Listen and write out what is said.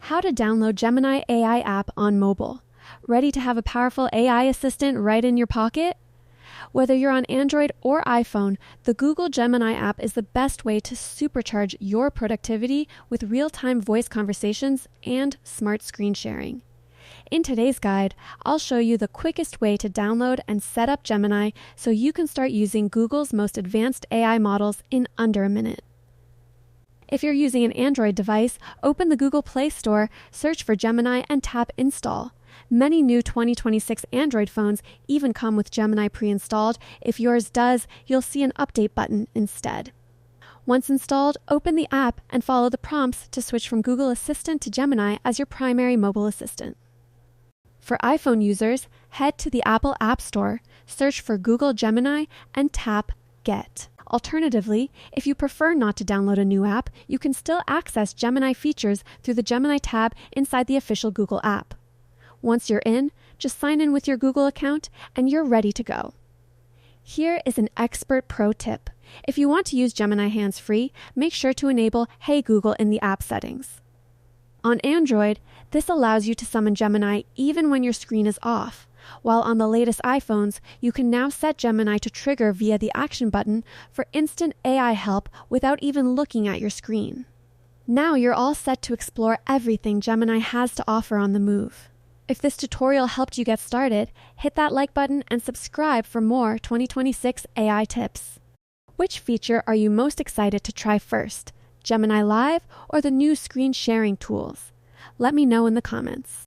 How to download Gemini AI app on mobile. Ready to have a powerful AI assistant right in your pocket? Whether you're on Android or iPhone, the Google Gemini app is the best way to supercharge your productivity with real-time voice conversations and smart screen sharing. In today's guide, I'll show you the quickest way to download and set up Gemini so you can start using Google's most advanced AI models in under a minute. If you're using an Android device, open the Google Play Store, search for Gemini, and tap Install. Many new 2026 Android phones even come with Gemini pre-installed. If yours does, you'll see an update button instead. Once installed, open the app and follow the prompts to switch from Google Assistant to Gemini as your primary mobile assistant. For iPhone users, head to the Apple App Store, search for Google Gemini, and tap Get. Alternatively, if you prefer not to download a new app, you can still access Gemini features through the Gemini tab inside the official Google app. Once you're in, just sign in with your Google account and you're ready to go. Here is an expert pro tip. If you want to use Gemini hands-free, make sure to enable Hey Google in the app settings. On Android, this allows you to summon Gemini even when your screen is off, while on the latest iPhones, you can now set Gemini to trigger via the action button for instant AI help without even looking at your screen. Now you're all set to explore everything Gemini has to offer on the move. If this tutorial helped you get started, hit that like button and subscribe for more 2026 AI tips. Which feature are you most excited to try first? Gemini Live or the new screen sharing tools? Let me know in the comments.